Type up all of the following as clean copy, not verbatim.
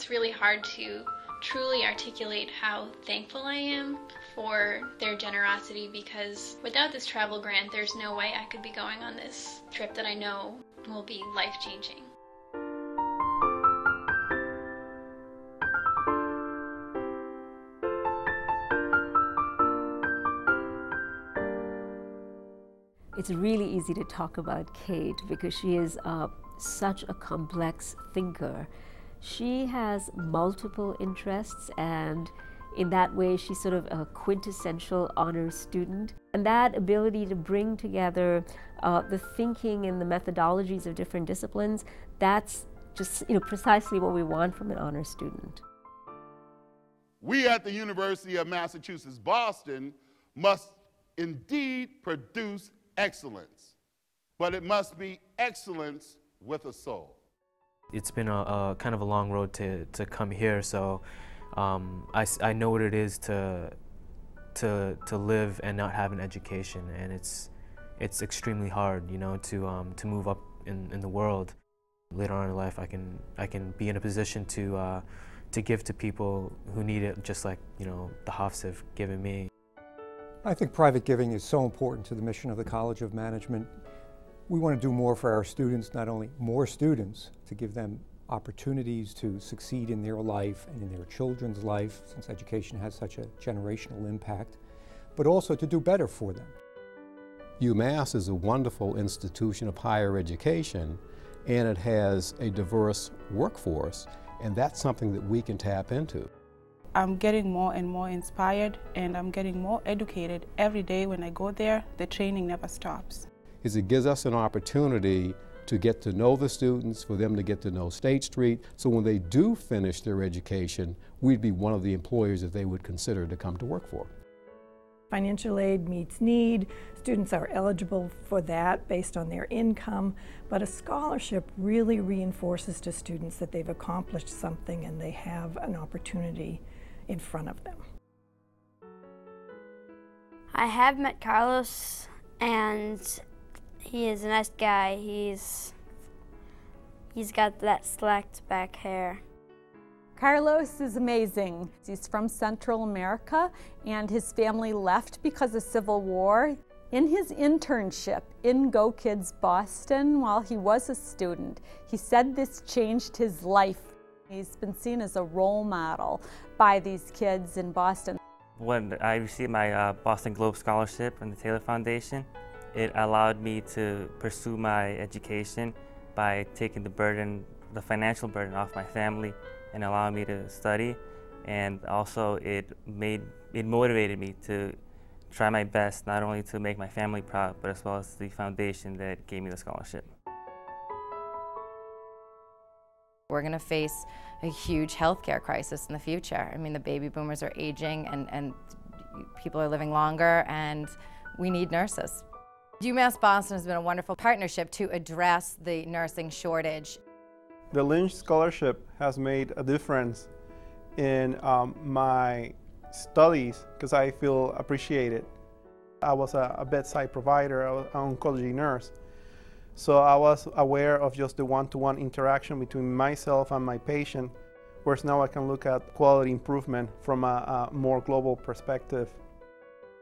It's really hard to truly articulate how thankful I am for their generosity, because without this travel grant, there's no way I could be going on this trip that I know will be life-changing. It's really easy to talk about Kate because she is such a complex thinker. She has multiple interests, and in that way she's sort of a quintessential honors student. And that ability to bring together the thinking and the methodologies of different disciplines, that's just precisely what we want from an honors student. We at the University of Massachusetts Boston must indeed produce excellence, but it must be excellence with a soul. It's been a kind of a long road to come here, so I know what it is to live and not have an education, and it's extremely hard, to move up in the world. Later on in life, I can be in a position to give to people who need it, just like the Hoffs have given me. I think private giving is so important to the mission of the College of Management. We want to do more for our students, not only more students, to give them opportunities to succeed in their life and in their children's life, since education has such a generational impact, but also to do better for them. UMass is a wonderful institution of higher education, and it has a diverse workforce, and that's something that we can tap into. I'm getting more and more inspired, and I'm getting more educated every day. When I go there, the training never stops. It gives us an opportunity to get to know the students, for them to get to know State Street, so when they do finish their education, we'd be one of the employers that they would consider to come to work for. Financial aid meets need. Students are eligible for that based on their income, but a scholarship really reinforces to students that they've accomplished something and they have an opportunity in front of them. I have met Carlos, and he is a nice guy. He's got that slicked back hair. Carlos is amazing. He's from Central America, and his family left because of Civil War. In his internship in Go Kids Boston while he was a student, he said this changed his life. He's been seen as a role model by these kids in Boston. When I received my Boston Globe Scholarship from the Taylor Foundation, it allowed me to pursue my education by taking the financial burden off my family and allowing me to study. And also it motivated me to try my best, not only to make my family proud, but as well as the foundation that gave me the scholarship. We're going to face a huge healthcare crisis in the future. I mean, the baby boomers are aging, and people are living longer, and we need nurses. UMass Boston has been a wonderful partnership to address the nursing shortage. The Lynch Scholarship has made a difference in my studies because I feel appreciated. I was a bedside provider, I was an oncology nurse. So I was aware of just the one-to-one interaction between myself and my patient, whereas now I can look at quality improvement from a more global perspective.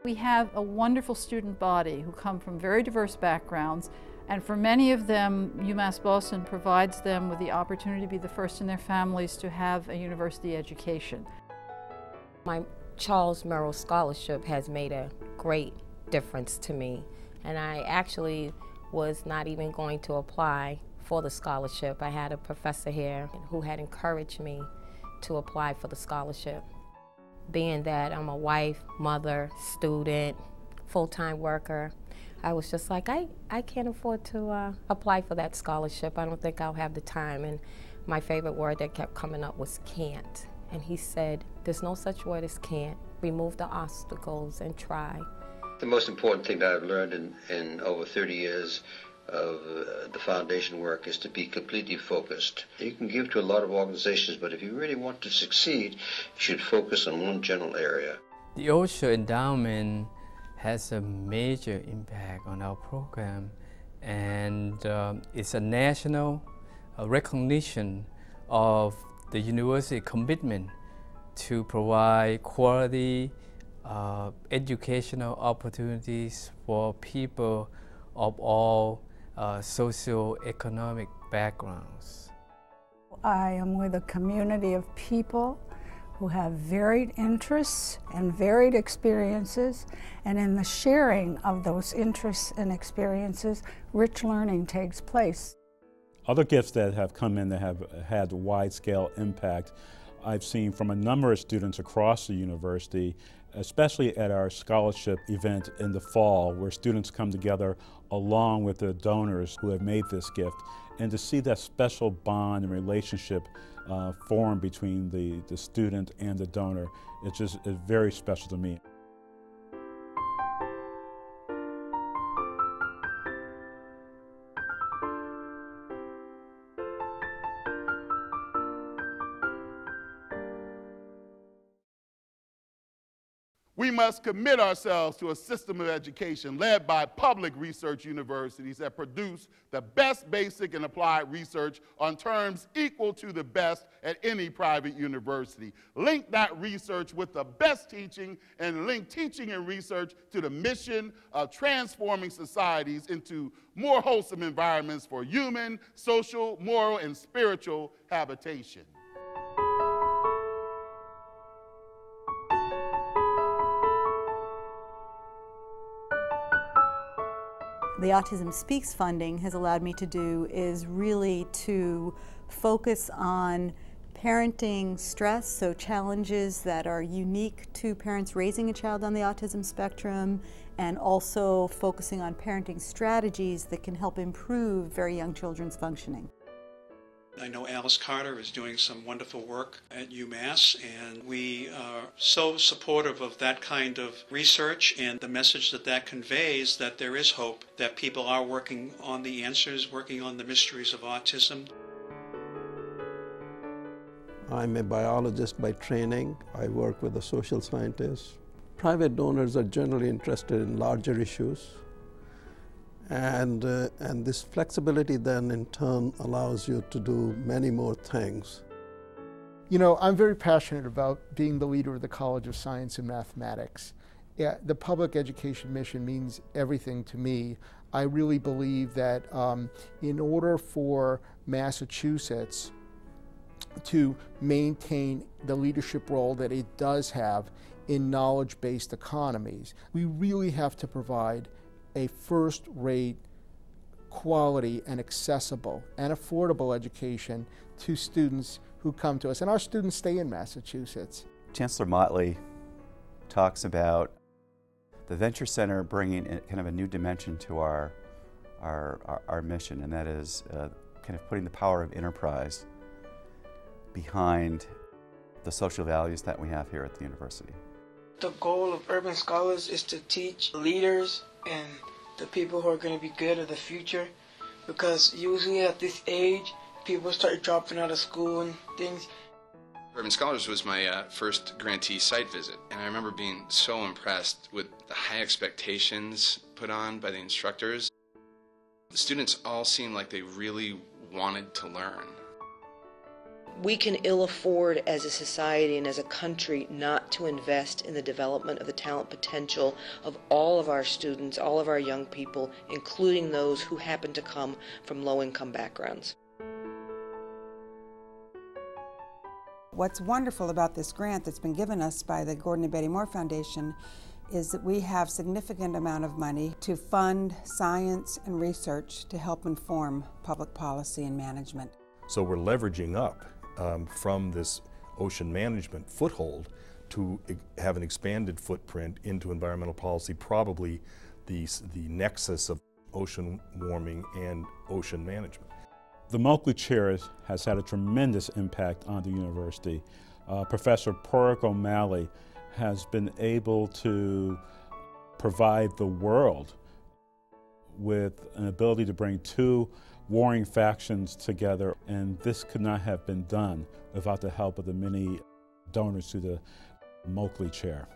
We have a wonderful student body who come from very diverse backgrounds, and for many of them, UMass Boston provides them with the opportunity to be the first in their families to have a university education. My Charles Merrill Scholarship has made a great difference to me, and I actually was not even going to apply for the scholarship. I had a professor here who had encouraged me to apply for the scholarship. Being that I'm a wife, mother, student, full-time worker, I was just like, I can't afford to apply for that scholarship. I don't think I'll have the time. And my favorite word that kept coming up was can't. And he said, there's no such word as can't. Remove the obstacles and try. The most important thing that I've learned in over 30 years of the foundation work is to be completely focused. You can give to a lot of organizations, but if you really want to succeed, you should focus on one general area. The Osher Endowment has a major impact on our program, and it's a national recognition of the university commitment to provide quality educational opportunities for people of all socio-economic backgrounds. I am with a community of people who have varied interests and varied experiences, and in the sharing of those interests and experiences, rich learning takes place. Other gifts that have come in that have had wide-scale impact, I've seen from a number of students across the university, especially at our scholarship event in the fall, where students come together along with the donors who have made this gift, and to see that special bond and relationship form between the student and the donor, it's just very special to me. We must commit ourselves to a system of education led by public research universities that produce the best basic and applied research on terms equal to the best at any private university. Link that research with the best teaching, and link teaching and research to the mission of transforming societies into more wholesome environments for human, social, moral, and spiritual habitation. The Autism Speaks funding has allowed me to do is really to focus on parenting stress, so challenges that are unique to parents raising a child on the autism spectrum, and also focusing on parenting strategies that can help improve very young children's functioning. I know Alice Carter is doing some wonderful work at UMass, and we are so supportive of that kind of research and the message that that conveys, that there is hope, that people are working on the answers, working on the mysteries of autism. I'm a biologist by training. I work with a social scientist. Private donors are generally interested in larger issues. And this flexibility then in turn allows you to do many more things. You know, I'm very passionate about being the leader of the College of Science and Mathematics. Yeah, the public education mission means everything to me. I really believe that in order for Massachusetts to maintain the leadership role that it does have in knowledge-based economies, we really have to provide a first-rate, quality and accessible and affordable education to students who come to us. And our students stay in Massachusetts. Chancellor Motley talks about the Venture Center bringing in kind of a new dimension to our mission, and that is kind of putting the power of enterprise behind the social values that we have here at the university. The goal of Urban Scholars is to teach leaders and the people who are going to be good of the future, because usually at this age people start dropping out of school and things. Urban Scholars was my first grantee site visit, and I remember being so impressed with the high expectations put on by the instructors. The students all seemed like they really wanted to learn. We can ill afford as a society and as a country not to invest in the development of the talent potential of all of our students, all of our young people, including those who happen to come from low-income backgrounds. What's wonderful about this grant that's been given us by the Gordon and Betty Moore Foundation is that we have significant amount of money to fund science and research to help inform public policy and management. So we're leveraging up from this ocean management foothold to have an expanded footprint into environmental policy, probably the nexus of ocean warming and ocean management. The Moakley Chair has had a tremendous impact on the university. Professor Porrick O'Malley has been able to provide the world with an ability to bring two warring factions together, and this could not have been done without the help of the many donors to the Moakley Chair.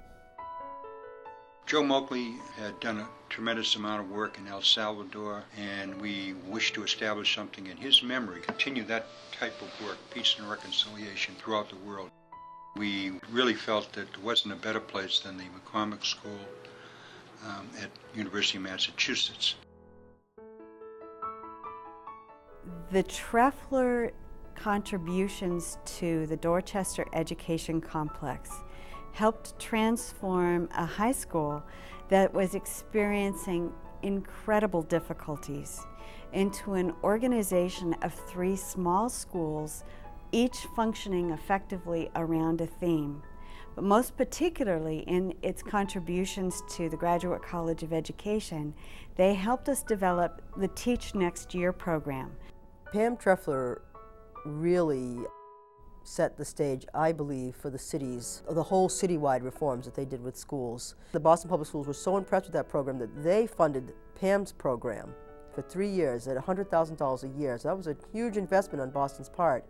Joe Moakley had done a tremendous amount of work in El Salvador, and we wish to establish something in his memory, continue that type of work, peace and reconciliation throughout the world. We really felt that there wasn't a better place than the McCormick School at University of Massachusetts. The Treffler contributions to the Dorchester Education Complex helped transform a high school that was experiencing incredible difficulties into an organization of 3 small schools, each functioning effectively around a theme. But most particularly in its contributions to the Graduate College of Education, they helped us develop the Teach Next Year program. Pam Treffler really set the stage, I believe, for the whole citywide reforms that they did with schools. The Boston Public Schools were so impressed with that program that they funded Pam's program for 3 years at $100,000 a year. So that was a huge investment on Boston's part.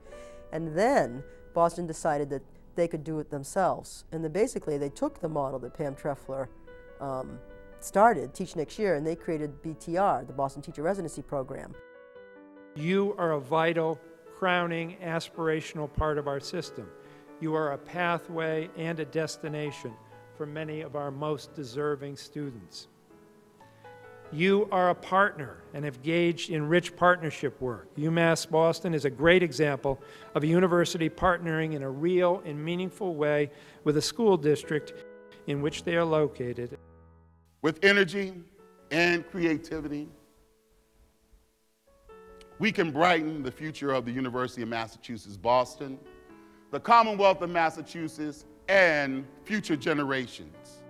And then Boston decided that they could do it themselves. And then basically they took the model that Pam Treffler started, Teach Next Year, and they created BTR, the Boston Teacher Residency Program. You are a vital, crowning, aspirational part of our system. You are a pathway and a destination for many of our most deserving students. You are a partner and have engaged in rich partnership work. UMass Boston is a great example of a university partnering in a real and meaningful way with a school district in which they are located. With energy and creativity, we can brighten the future of the University of Massachusetts Boston, the Commonwealth of Massachusetts, and future generations.